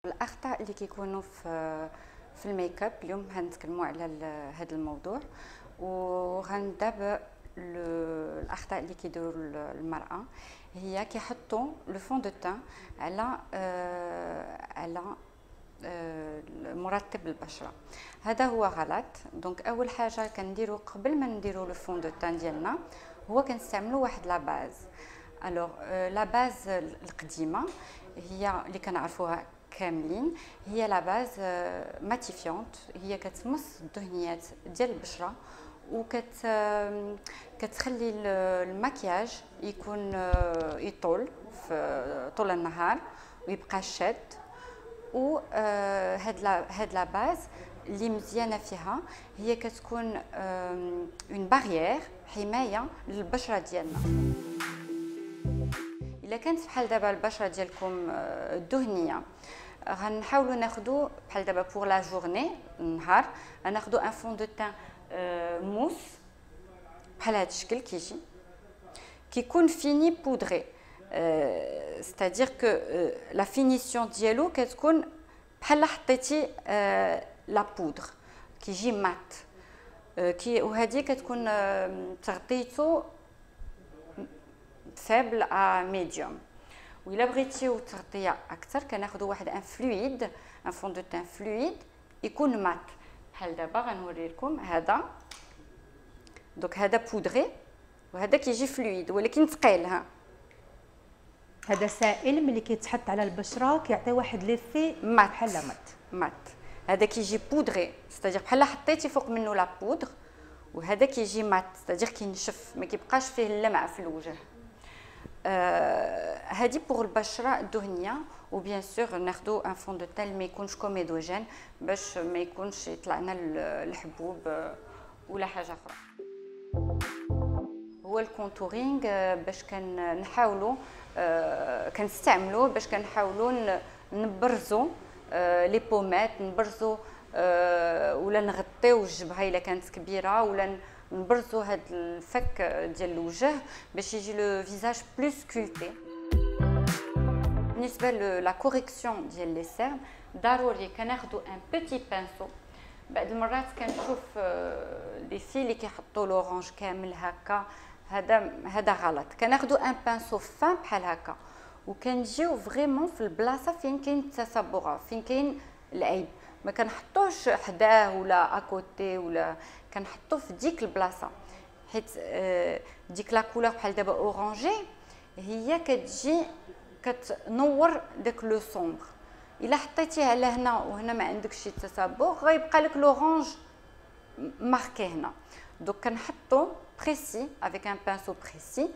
الأخطاء اللي كيكونوا في الميك اب اليوم غنتكلموا على هذا الموضوع، وغندابع الأخطاء اللي كيديروا المرأة هي كيحطوا لو فون دو تان على مرطب البشره. هذا هو غلط. دونك اول حاجه كنديروا قبل ما نديروا لو فون دو تان ديالنا هو كنستعملوا واحد لا باز. الوغ لا باز القديمه هي اللي كنعرفوها كاملين، هي لا باز ماتيفيونت، هي كتمص الدهنيات ديال البشره كتخلي المكياج يكون يطول في طول النهار ويبقى شاد. و هاد لا باز اللي مزيانه فيها هي كتكون اون باريير، حمايه للبشره ديالنا. الا كانت بحال دابا البشره ديالكم دهنيه غنحاولوا ناخذوا بحال دابا بور لا جورني النهار غناخذوا ان فون دو تان موس بحال هذا الشكل كيكون فيني بودري. c'est-à-dire que la finition ديالو كتكون بحال حطيتي لا بودر كيجي مات وهذه كتكون تغطيتو فابل ا ميديوم. وإلا بغيتيو تغطيه اكثر كناخذوا واحد ان فلويد، ان فون دو تان فلويد يكون مات بحال دابا غنوري لكم. هذا دوك هذا بودري وهذا كيجي فلويد ولكن ثقيل. ها هذا سائل ملي كيتحط على البشره كيعطي واحد ليفي مات بحال مات. هذا كيجي بودري، ستادير بحال حطيتي فوق منه لا بودر، وهذا كيجي مات ستادير كينشف ما كيبقاش فيه اللمع في الوجه. هذه بوغ البشره الدهنيه. وبيان سور ناخذو ان فون دو تان ما يكونش كوميدوجين باش ما يكونش يطلع لنا الحبوب ولا حاجه اخرى. هو الكونتورينغ باش كنحاولوا كنستعملوه باش كنحاولوا نبرزوا لي بومات، نبرزوا ولا نغطيو الجبهه الا كانت كبيره، ولا نبرزوا هاد الفك ديال الوجه باش يجي لو فيزاج بلو سكولتي. بالنسبه لا كوريكسيون ديال لي سيرن ضروري كناخذوا ان بيتي بانسو. بعض المرات كنشوف لي في اللي كيحطوا لورانج كامل هكا، هذا غلط. كناخذوا ان بانسو فان بحال هكا وكنجيو فريمون في البلاصه فين كاين التسبغه، فين كاين العيب. ما كنحطوش حداه ولا اكوتي، ولا كنحطو في ديك البلاصه، حيت ديك لا كولور بحال دابا اورانجي هي كتجي كتنور داك لو سومبر. الا حطيتيها لهنا وهنا ما عندكش شي تسبغ غيبقى لك لورانج ماركي هنا. دونك كنحطو بريسي افيك ان بانسو بريسي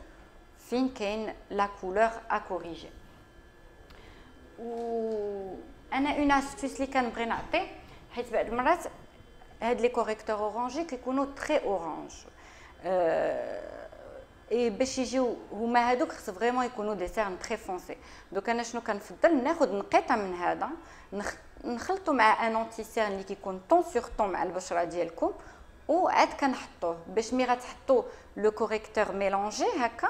فين كاين لا كولور ا كوريجي. و انا اون استوس اللي كنبغي نعطي، حيت بعض المرات هاد لي كوريكتور اورانجي كيكونوا تري اورانج اي باش يجيو هما هادوك خص فريمون يكونوا دي سيرن تري فونسي. دوك انا شنو كنفضل ناخذ نقيطه من هذا نخلطو مع ان انتي سيرن اللي كيكون طون سور طون مع البشره ديالكم، وعاد كنحطوه باش مي غتحطوا لو كوريكتور ميلونجي هكا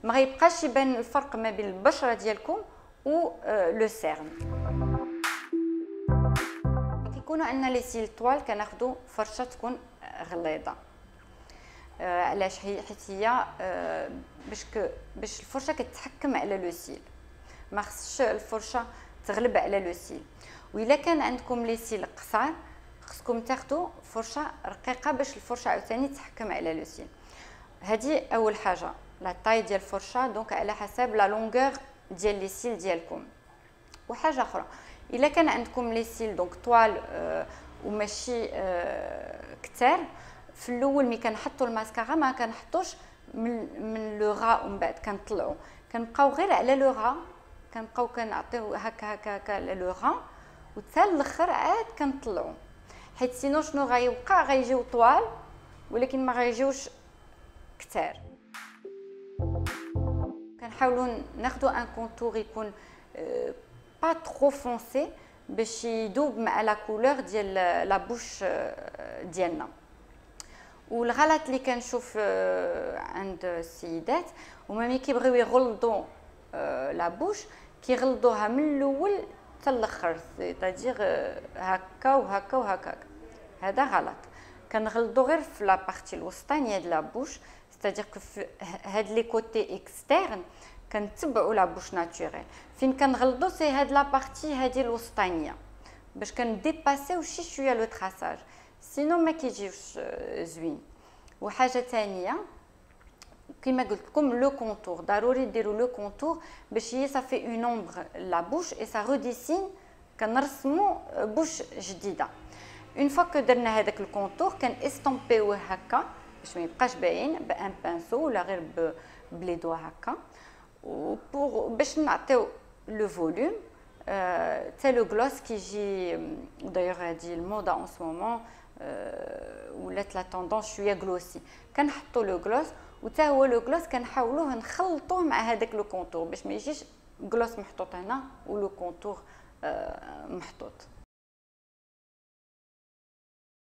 ما غيبقاش يبان الفرق ما بين البشره ديالكم و لو سيرن. كيكونوا عندنا لي سيل طوال كناخذوا فرشه تكون غليظه. علاش؟ حيت هي باش الفرشه كتحكم على لو سيل، ما خصش الفرشه تغلب على لو سيل. واذا كان عندكم لي سيل قصار خصكم تاخذوا فرشه رقيقه باش الفرشه عاوتاني تحكم على لو سيل. هذه اول حاجه. لا طاي ديال الفرشه دونك على حسب لا لونغور ديال لي سيل ديالكم. وحاجه اخرى، الا كان عندكم لي سيل دونك طوال وماشي كثار، في الاول ملي كنحطوا الماسكارا ما كنحطوش من لو غا ومن بعد كنطلعوا، كنبقاو غير على لو غا، كنبقاو كنعطيو هكا على لو غا وحتى الاخر عاد كنطلعوا، حيت سينو شنو غيوقع غيجيو طوال ولكن ما غيجيوش كثار. كنحاولوا ناخذوا ان كونتور يكون با ترو فونسي باش يذوب مع لا كولور ديال لا بوش ديالنا. والغلط اللي كنشوف عند السيدات هما ملي كيبغيو يغلظوا لا بوش كيغلظوها من الاول حتى الاخر، سيتادير هكا وهكا وهكا. هذا غلط. كنغلطوا غير في لا بارتي الوسطانيه د لا بوش، سيتادير كو هاد لي كوتي اكسترن كنتبعوا لا بوش ناتوريل. فين كنغلطوا سي هاد لا بارتي هادي الوسطانيه باش كنديباسيو شي شويه لو تراساج، سينو ما كيجيوش زوين. وحاجه ثانيه كما قلت لكم لو كونتور، ضروري ديروا لو كونتور باش هي صافي اون اومبر لا بوش اي سا ريديسين، كنرسموا بوش جديده. اون فوا كو درنا هذاك الكونتور كنستامبيوه هكا باش ما يبقاش باين بان بانسو ولا غير بلي دوا هكا، و باش نعطيو لو فوليوم. تاع لو غلوس كيجي دايوغ هادي الموضه اون سو مومون، ولات لا طوندونس شويه غلوسي، كنحطوا لو غلوس وتا هو لو غلوس كنحاولوه نخلطوه مع هذاك لو كونتور باش ما يجيش غلوس محطوط هنا ولو كونتور محطوط.